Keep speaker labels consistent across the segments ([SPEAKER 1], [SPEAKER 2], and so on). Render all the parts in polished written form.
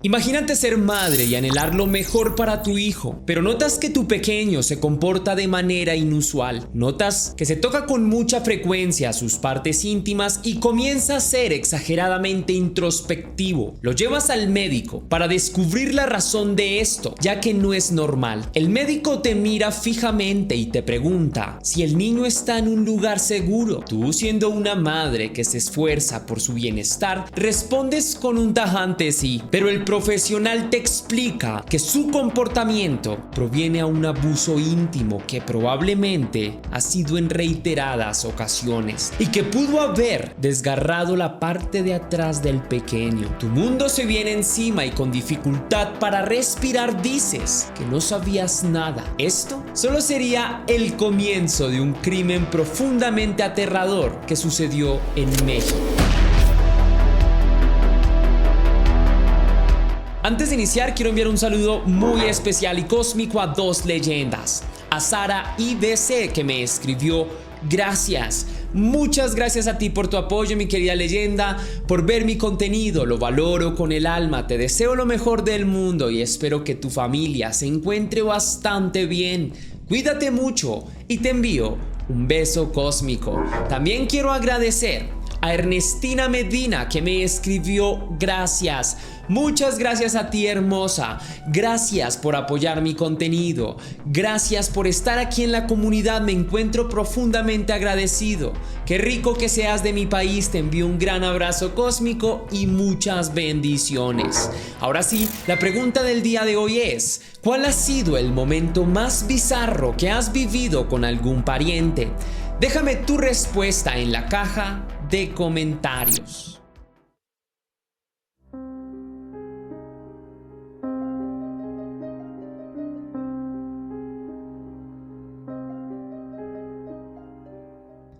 [SPEAKER 1] Imagínate ser madre y anhelar lo mejor para tu hijo, pero notas que tu pequeño se comporta de manera inusual. Notas que se toca con mucha frecuencia sus partes íntimas y comienza a ser exageradamente introspectivo. Lo llevas al médico para descubrir la razón de esto, ya que no es normal. El médico te mira fijamente y te pregunta si el niño está en un lugar seguro. Tú, siendo una madre que se esfuerza por su bienestar, respondes con un tajante sí, pero el profesional te explica que su comportamiento proviene a un abuso íntimo que probablemente ha sido en reiteradas ocasiones y que pudo haber desgarrado la parte de atrás del pequeño. Tu mundo se viene encima y con dificultad para respirar dices que no sabías nada. Esto solo sería el comienzo de un crimen profundamente aterrador que sucedió en México. Antes de iniciar, quiero enviar un saludo muy especial y cósmico a dos leyendas. A Sara IBC, que me escribió: gracias. Muchas gracias a ti por tu apoyo, mi querida leyenda, por ver mi contenido. Lo valoro con el alma. Te deseo lo mejor del mundo y espero que tu familia se encuentre bastante bien. Cuídate mucho y te envío un beso cósmico. También quiero agradecer a Ernestina Medina, que me escribió: gracias. Muchas gracias a ti, hermosa. Gracias por apoyar mi contenido. Gracias por estar aquí en la comunidad. Me encuentro profundamente agradecido. Qué rico que seas de mi país. Te envío un gran abrazo cósmico y muchas bendiciones. Ahora sí, la pregunta del día de hoy es: ¿cuál ha sido el momento más bizarro que has vivido con algún pariente? Déjame tu respuesta en la caja de comentarios.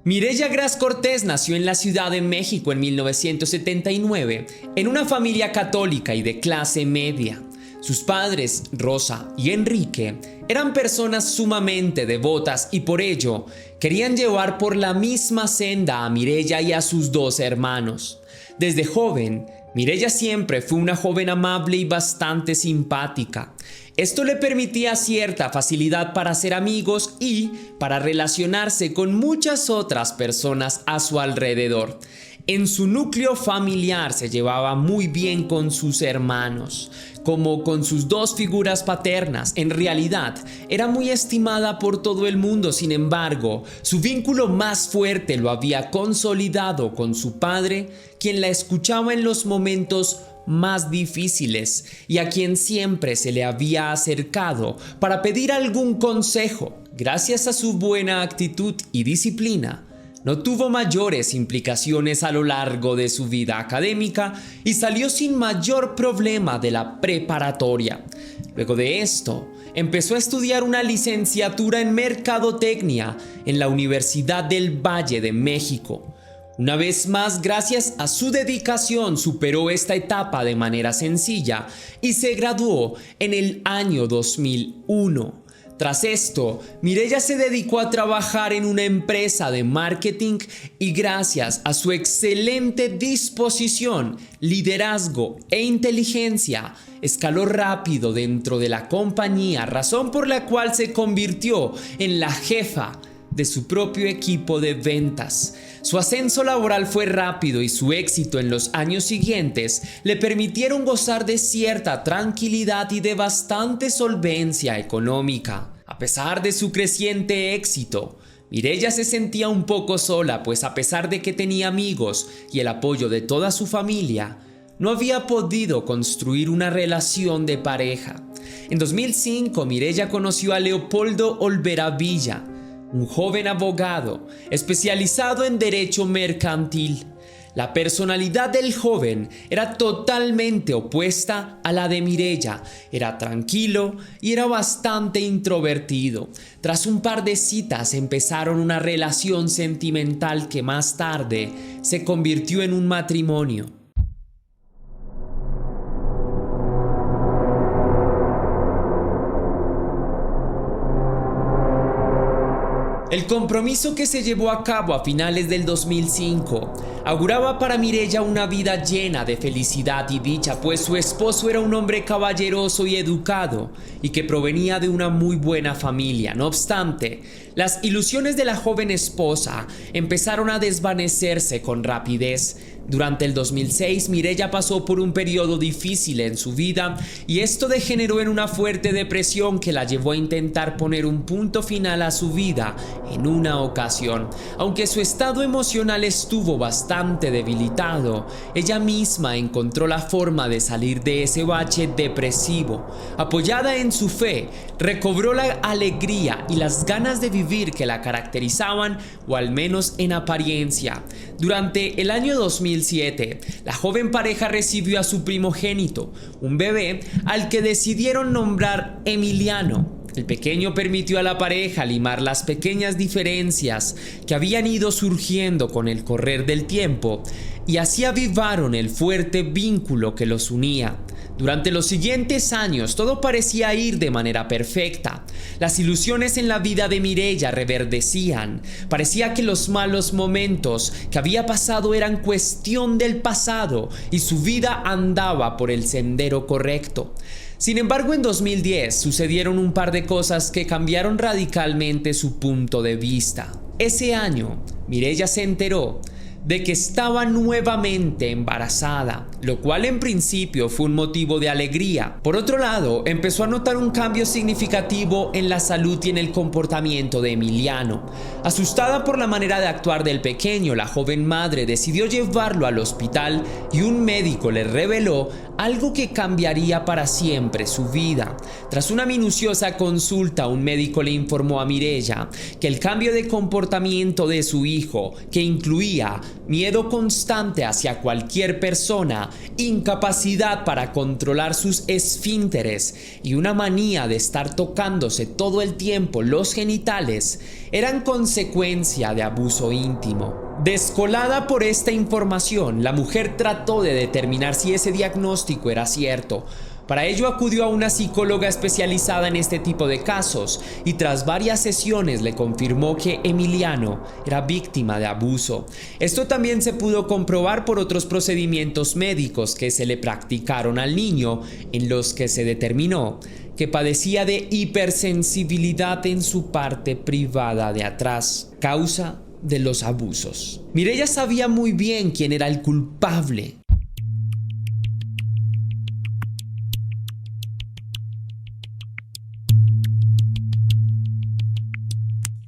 [SPEAKER 1] Mireya Gras Cortés nació en la Ciudad de México en 1979 en una familia católica y de clase media. Sus padres, Rosa y Enrique, eran personas sumamente devotas y por ello querían llevar por la misma senda a Mireya y a sus dos hermanos. Desde joven, Mireya siempre fue una joven amable y bastante simpática. Esto le permitía cierta facilidad para hacer amigos y para relacionarse con muchas otras personas a su alrededor. En su núcleo familiar se llevaba muy bien con sus hermanos, como con sus dos figuras paternas. En realidad, era muy estimada por todo el mundo. Sin embargo, su vínculo más fuerte lo había consolidado con su padre, quien la escuchaba en los momentos más difíciles y a quien siempre se le había acercado para pedir algún consejo. Gracias a su buena actitud y disciplina, no tuvo mayores implicaciones a lo largo de su vida académica y salió sin mayor problema de la preparatoria. Luego de esto, empezó a estudiar una licenciatura en Mercadotecnia en la Universidad del Valle de México. Una vez más, gracias a su dedicación, superó esta etapa de manera sencilla y se graduó en el año 2001. Tras esto, Mireya se dedicó a trabajar en una empresa de marketing y gracias a su excelente disposición, liderazgo e inteligencia, escaló rápido dentro de la compañía, razón por la cual se convirtió en la jefa de su propio equipo de ventas. Su ascenso laboral fue rápido y su éxito en los años siguientes le permitieron gozar de cierta tranquilidad y de bastante solvencia económica. A pesar de su creciente éxito, Mireya se sentía un poco sola, pues a pesar de que tenía amigos y el apoyo de toda su familia, no había podido construir una relación de pareja. En 2005, Mireya conoció a Leopoldo Olvera Villa, un joven abogado especializado en derecho mercantil. La personalidad del joven era totalmente opuesta a la de Mireya. Era tranquilo y era bastante introvertido. Tras un par de citas empezaron una relación sentimental que más tarde se convirtió en un matrimonio. El compromiso que se llevó a cabo a finales del 2005 auguraba para Mireya una vida llena de felicidad y dicha, pues su esposo era un hombre caballeroso y educado y que provenía de una muy buena familia. No obstante, las ilusiones de la joven esposa empezaron a desvanecerse con rapidez. Durante el 2006, Mireya pasó por un periodo difícil en su vida y esto degeneró en una fuerte depresión que la llevó a intentar poner un punto final a su vida en una ocasión. Aunque su estado emocional estuvo bastante debilitado, ella misma encontró la forma de salir de ese bache depresivo. Apoyada en su fe, recobró la alegría y las ganas de vivir que la caracterizaban, o al menos en apariencia. Durante el año 2007, la joven pareja recibió a su primogénito, un bebé al que decidieron nombrar Emiliano. El pequeño permitió a la pareja limar las pequeñas diferencias que habían ido surgiendo con el correr del tiempo y así avivaron el fuerte vínculo que los unía. Durante los siguientes años todo parecía ir de manera perfecta. Las ilusiones en la vida de Mireya reverdecían. Parecía que los malos momentos que había pasado eran cuestión del pasado y su vida andaba por el sendero correcto. Sin embargo, en 2010 sucedieron un par de cosas que cambiaron radicalmente su punto de vista. Ese año, Mireya se enteró de que estaba nuevamente embarazada, lo cual en principio fue un motivo de alegría. Por otro lado, empezó a notar un cambio significativo en la salud y en el comportamiento de Emiliano. Asustada por la manera de actuar del pequeño, la joven madre decidió llevarlo al hospital y un médico le reveló algo que cambiaría para siempre su vida. Tras una minuciosa consulta, un médico le informó a Mireya que el cambio de comportamiento de su hijo, que incluía miedo constante hacia cualquier persona, incapacidad para controlar sus esfínteres y una manía de estar tocándose todo el tiempo los genitales, eran consecuencia de abuso íntimo. Descolada por esta información, la mujer trató de determinar si ese diagnóstico era cierto. Para ello acudió a una psicóloga especializada en este tipo de casos y tras varias sesiones le confirmó que Emiliano era víctima de abuso. Esto también se pudo comprobar por otros procedimientos médicos que se le practicaron al niño, en los que se determinó que padecía de hipersensibilidad en su parte privada de atrás, causa de los abusos. Mireya sabía muy bien quién era el culpable.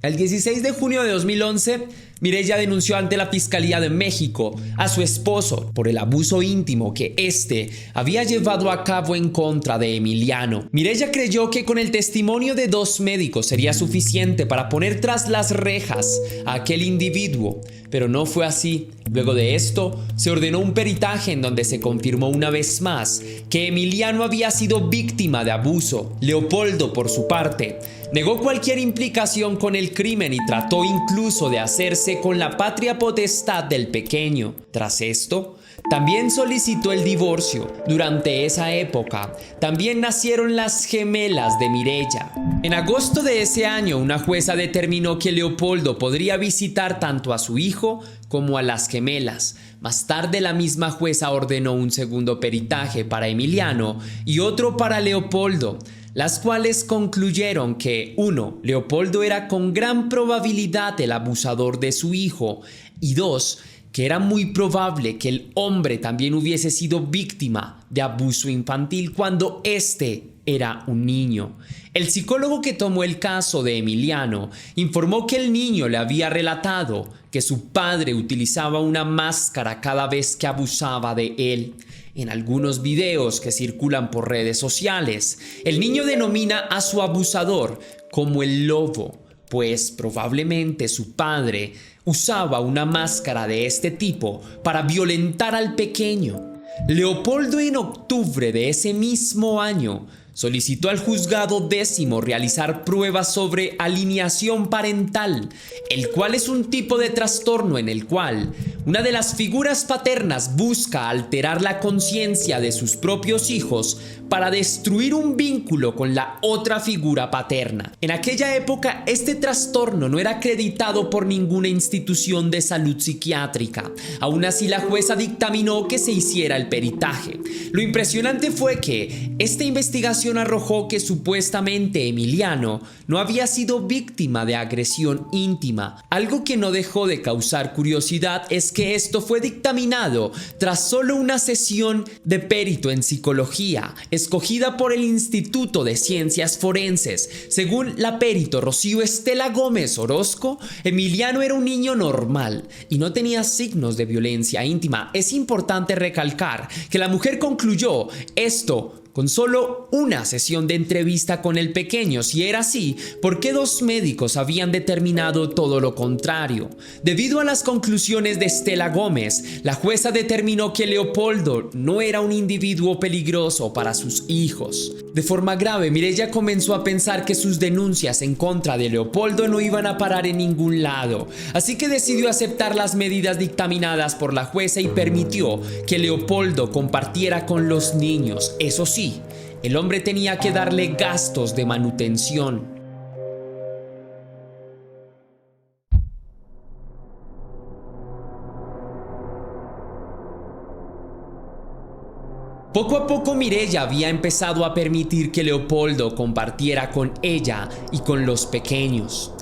[SPEAKER 1] El 16 de junio de 2011, Mireya denunció ante la Fiscalía de México a su esposo por el abuso íntimo que éste había llevado a cabo en contra de Emiliano. Mireya creyó que con el testimonio de 2 médicos sería suficiente para poner tras las rejas a aquel individuo, pero no fue así. Luego de esto, se ordenó un peritaje en donde se confirmó una vez más que Emiliano había sido víctima de abuso. Leopoldo, por su parte, negó cualquier implicación con el crimen y trató incluso de hacerse con la patria potestad del pequeño. Tras esto, también solicitó el divorcio. Durante esa época, también nacieron las gemelas de Mireya. En agosto de ese año, una jueza determinó que Leopoldo podría visitar tanto a su hijo como a las gemelas. Más tarde, la misma jueza ordenó un segundo peritaje para Emiliano y otro para Leopoldo, las cuales concluyeron que 1. Leopoldo era con gran probabilidad el abusador de su hijo y 2. que era muy probable que el hombre también hubiese sido víctima de abuso infantil cuando éste era un niño. El psicólogo que tomó el caso de Emiliano informó que el niño le había relatado que su padre utilizaba una máscara cada vez que abusaba de él. En algunos videos que circulan por redes sociales, el niño denomina a su abusador como el lobo, pues probablemente su padre usaba una máscara de este tipo para violentar al pequeño. Leopoldo, en octubre de ese mismo año, solicitó al juzgado 10º realizar pruebas sobre alineación parental, el cual es un tipo de trastorno en el cual Una de las figuras paternas busca alterar la conciencia de sus propios hijos para destruir un vínculo con la otra figura paterna. En aquella época, este trastorno no era acreditado por ninguna institución de salud psiquiátrica. Aún así, la jueza dictaminó que se hiciera el peritaje. Lo impresionante fue que esta investigación arrojó que supuestamente Emiliano no había sido víctima de agresión íntima. Algo que no dejó de causar curiosidad es que esto fue dictaminado tras solo una sesión de perito en psicología, escogida por el Instituto de Ciencias Forenses. Según la perito Rocío Estela Gómez Orozco, Emiliano era un niño normal y no tenía signos de violencia íntima. Es importante recalcar que la mujer concluyó esto con solo una sesión de entrevista con el pequeño. Si era así, ¿por qué dos médicos habían determinado todo lo contrario? Debido a las conclusiones de Estela Gómez, la jueza determinó que Leopoldo no era un individuo peligroso para sus hijos. De forma grave, Mireya comenzó a pensar que sus denuncias en contra de Leopoldo no iban a parar en ningún lado, así que decidió aceptar las medidas dictaminadas por la jueza y permitió que Leopoldo compartiera con los niños. Eso sí, el hombre tenía que darle gastos de manutención. Poco a poco Mireya había empezado a permitir que Leopoldo compartiera con ella y con los pequeños.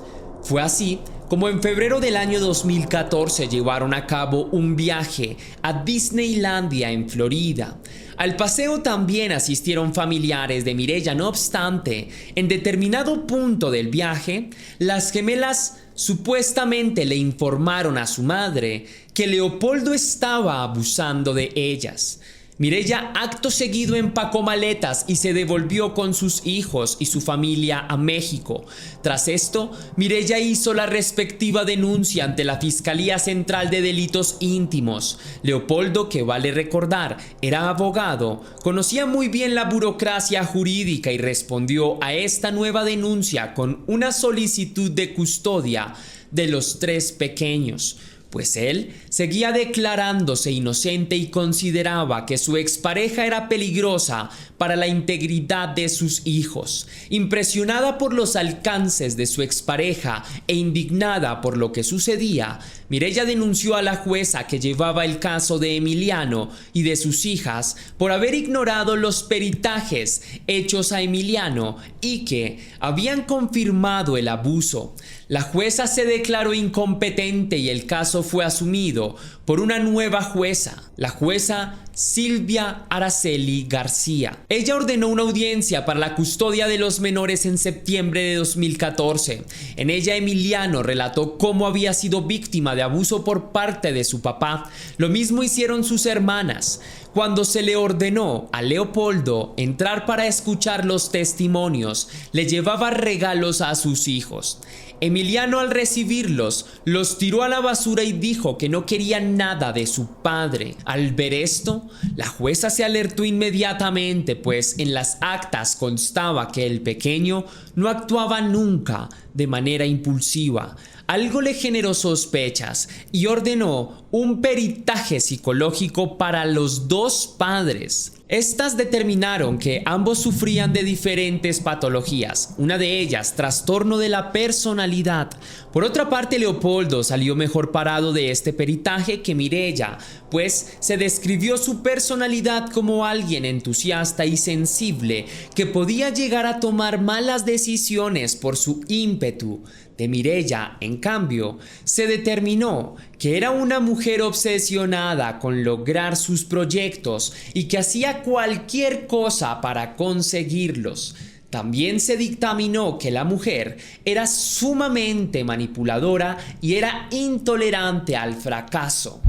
[SPEAKER 1] Fue así como en febrero del año 2014 llevaron a cabo un viaje a Disneylandia en Florida. Al paseo también asistieron familiares de Mireya. No obstante, en determinado punto del viaje, las gemelas supuestamente le informaron a su madre que Leopoldo estaba abusando de ellas. Mireya acto seguido empacó maletas y se devolvió con sus hijos y su familia a México. Tras esto, Mireya hizo la respectiva denuncia ante la Fiscalía Central de Delitos Íntimos. Leopoldo, que vale recordar, era abogado, conocía muy bien la burocracia jurídica y respondió a esta nueva denuncia con una solicitud de custodia de los tres pequeños, pues él seguía declarándose inocente y consideraba que su expareja era peligrosa para la integridad de sus hijos. Impresionada por los alcances de su expareja e indignada por lo que sucedía, Mireya denunció a la jueza que llevaba el caso de Emiliano y de sus hijas por haber ignorado los peritajes hechos a Emiliano y que habían confirmado el abuso. La jueza se declaró incompetente y el caso fue asumido por una nueva jueza, la jueza Silvia Araceli García. Ella ordenó una audiencia para la custodia de los menores en septiembre de 2014. En ella Emiliano relató cómo había sido víctima de abuso por parte de su papá. Lo mismo hicieron sus hermanas. Cuando se le ordenó a Leopoldo entrar para escuchar los testimonios, le llevaba regalos a sus hijos. Emiliano, al recibirlos, los tiró a la basura y dijo que no quería nada de su padre. Al ver esto, la jueza se alertó inmediatamente, pues en las actas constaba que el pequeño no actuaba nunca de manera impulsiva. Algo le generó sospechas y ordenó un peritaje psicológico para los dos padres. Estas determinaron que ambos sufrían de diferentes patologías, una de ellas trastorno de la personalidad. Por otra parte, Leopoldo salió mejor parado de este peritaje que Mireya, pues se describió su personalidad como alguien entusiasta y sensible que podía llegar a tomar malas decisiones por su ímpetu. De Mireya, en cambio, se determinó que era una mujer obsesionada con lograr sus proyectos y que hacía cualquier cosa para conseguirlos. También se dictaminó que la mujer era sumamente manipuladora y era intolerante al fracaso.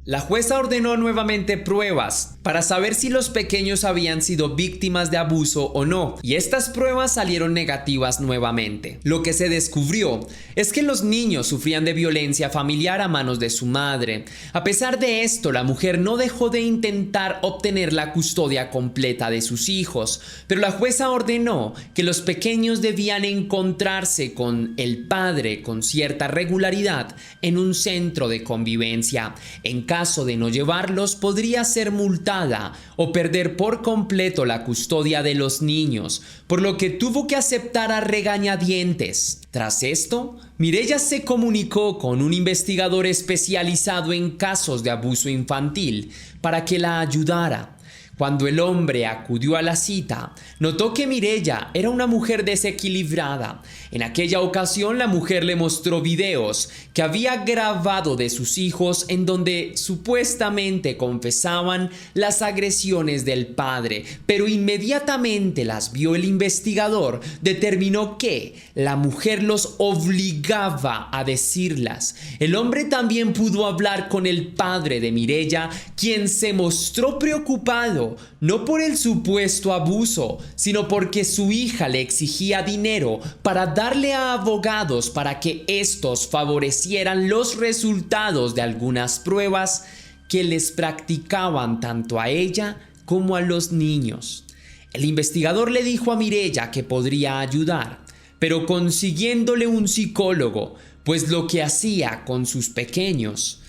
[SPEAKER 1] La jueza ordenó nuevamente pruebas para saber si los pequeños habían sido víctimas de abuso o no, y estas pruebas salieron negativas nuevamente. Lo que se descubrió es que los niños sufrían de violencia familiar a manos de su madre. A pesar de esto, la mujer no dejó de intentar obtener la custodia completa de sus hijos, pero la jueza ordenó que los pequeños debían encontrarse con el padre con cierta regularidad en un centro de convivencia. En caso de no llevarlos, podría ser multada o perder por completo la custodia de los niños, por lo que tuvo que aceptar a regañadientes. Tras esto, Mireya se comunicó con un investigador especializado en casos de abuso infantil para que la ayudara. Cuando el hombre acudió a la cita, notó que Mireya era una mujer desequilibrada. En aquella ocasión, la mujer le mostró videos que había grabado de sus hijos en donde supuestamente confesaban las agresiones del padre, pero inmediatamente las vio el investigador, determinó que la mujer los obligaba a decirlas. El hombre también pudo hablar con el padre de Mireya, quien se mostró preocupado no por el supuesto abuso, sino porque su hija le exigía dinero para darle a abogados para que estos favorecieran los resultados de algunas pruebas que les practicaban tanto a ella como a los niños. El investigador le dijo a Mireya que podría ayudar, pero consiguiéndole un psicólogo, pues lo que hacía con sus pequeños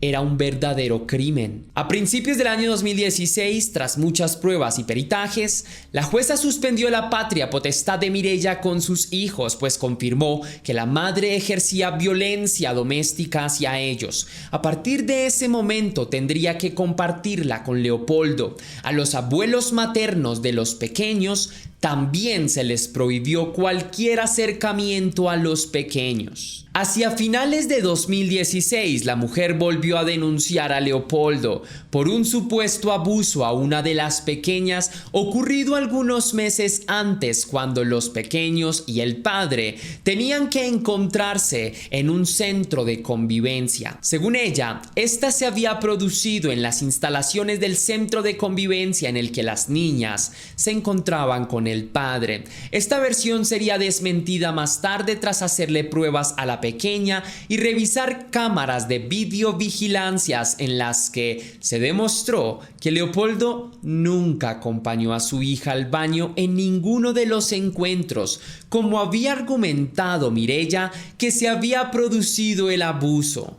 [SPEAKER 1] era un verdadero crimen. A principios del año 2016, tras muchas pruebas y peritajes, la jueza suspendió la patria potestad de Mireya con sus hijos, pues confirmó que la madre ejercía violencia doméstica hacia ellos. A partir de ese momento tendría que compartirla con Leopoldo. A los abuelos maternos de los pequeños también se les prohibió cualquier acercamiento a los pequeños. Hacia finales de 2016, la mujer volvió a denunciar a Leopoldo por un supuesto abuso a una de las pequeñas ocurrido algunos meses antes, cuando los pequeños y el padre tenían que encontrarse en un centro de convivencia. Según ella, esta se había producido en las instalaciones del centro de convivencia en el que las niñas se encontraban con el padre. Esta versión sería desmentida más tarde tras hacerle pruebas a la pequeña y revisar cámaras de videovigilancias en las que se demostró que Leopoldo nunca acompañó a su hija al baño en ninguno de los encuentros, como había argumentado Mireya que se había producido el abuso.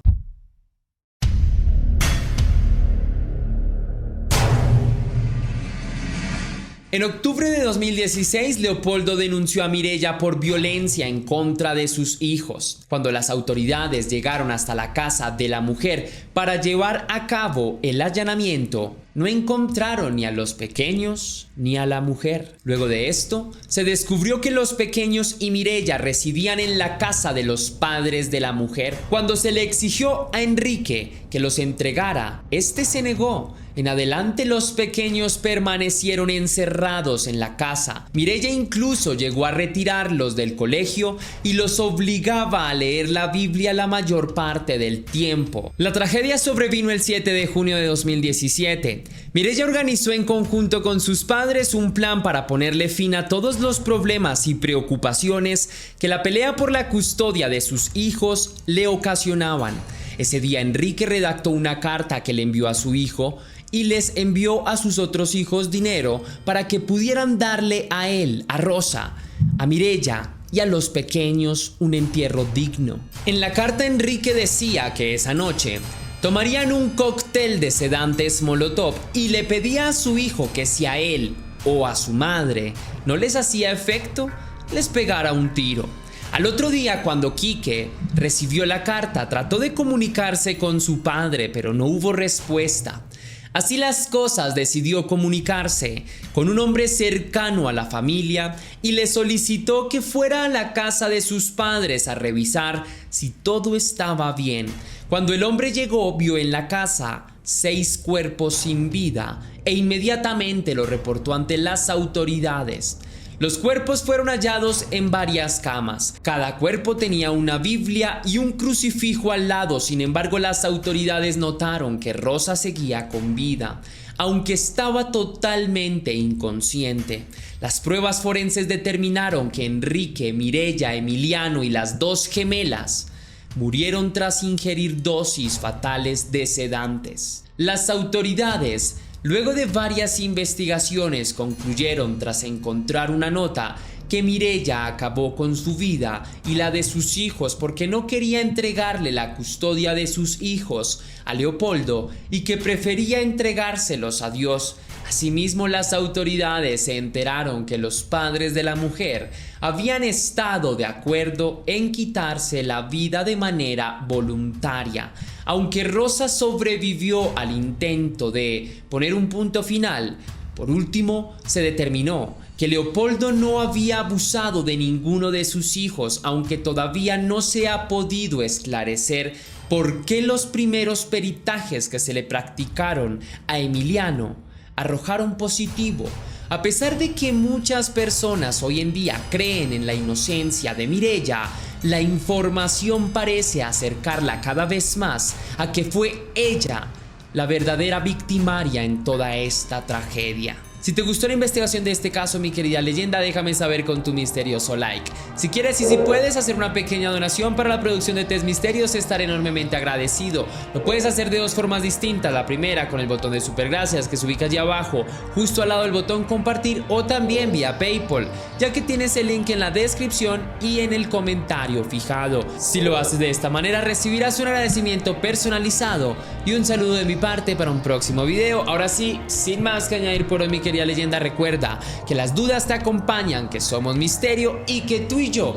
[SPEAKER 1] En octubre de 2016, Leopoldo denunció a Mireya por violencia en contra de sus hijos. Cuando las autoridades llegaron hasta la casa de la mujer para llevar a cabo el allanamiento, no encontraron ni a los pequeños ni a la mujer. Luego de esto, se descubrió que los pequeños y Mireya residían en la casa de los padres de la mujer. Cuando se le exigió a Enrique que los entregara, este se negó. En adelante, los pequeños permanecieron encerrados en la casa. Mireya incluso llegó a retirarlos del colegio y los obligaba a leer la Biblia la mayor parte del tiempo. La tragedia sobrevino el 7 de junio de 2017. Mireya organizó en conjunto con sus padres un plan para ponerle fin a todos los problemas y preocupaciones que la pelea por la custodia de sus hijos le ocasionaban. Ese día Enrique redactó una carta que le envió a su hijo y les envió a sus otros hijos dinero para que pudieran darle a él, a Rosa, a Mireya y a los pequeños un entierro digno. En la carta Enrique decía que esa noche tomarían un cóctel de sedantes Molotov y le pedía a su hijo que si a él o a su madre no les hacía efecto, les pegara un tiro. Al otro día, cuando Quique recibió la carta, trató de comunicarse con su padre, pero no hubo respuesta. Así las cosas, decidió comunicarse con un hombre cercano a la familia y le solicitó que fuera a la casa de sus padres a revisar si todo estaba bien. Cuando el hombre llegó, vio en la casa 6 cuerpos sin vida e inmediatamente lo reportó ante las autoridades. Los cuerpos fueron hallados en varias camas. Cada cuerpo tenía una Biblia y un crucifijo al lado. Sin embargo, las autoridades notaron que Rosa seguía con vida, aunque estaba totalmente inconsciente. Las pruebas forenses determinaron que Enrique, Mireya, Emiliano y las dos gemelas murieron tras ingerir dosis fatales de sedantes. Las autoridades, luego de varias investigaciones, concluyeron, tras encontrar una nota, que Mireya acabó con su vida y la de sus hijos porque no quería entregarle la custodia de sus hijos a Leopoldo y que prefería entregárselos a Dios. Asimismo, las autoridades se enteraron que los padres de la mujer habían estado de acuerdo en quitarse la vida de manera voluntaria. Aunque Rosa sobrevivió al intento de poner un punto final, por último se determinó que Leopoldo no había abusado de ninguno de sus hijos, aunque todavía no se ha podido esclarecer por qué los primeros peritajes que se le practicaron a Emiliano arrojaron positivo. A pesar de que muchas personas hoy en día creen en la inocencia de Mireya, la información parece acercarla cada vez más a que fue ella la verdadera victimaria en toda esta tragedia. Si te gustó la investigación de este caso, mi querida leyenda, déjame saber con tu misterioso like. Si quieres y si puedes hacer una pequeña donación para la producción de Test Misterios, estaré enormemente agradecido. Lo puedes hacer de dos formas distintas. La primera, con el botón de super gracias que se ubica allí abajo, justo al lado del botón compartir, o también vía PayPal, ya que tienes el link en la descripción y en el comentario fijado. Si lo haces de esta manera, recibirás un agradecimiento personalizado y un saludo de mi parte para un próximo video. Ahora sí, sin más que añadir por hoy, mi querida leyenda, recuerda que las dudas te acompañan, que somos misterio y que tú y yo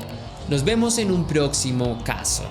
[SPEAKER 1] nos vemos en un próximo caso.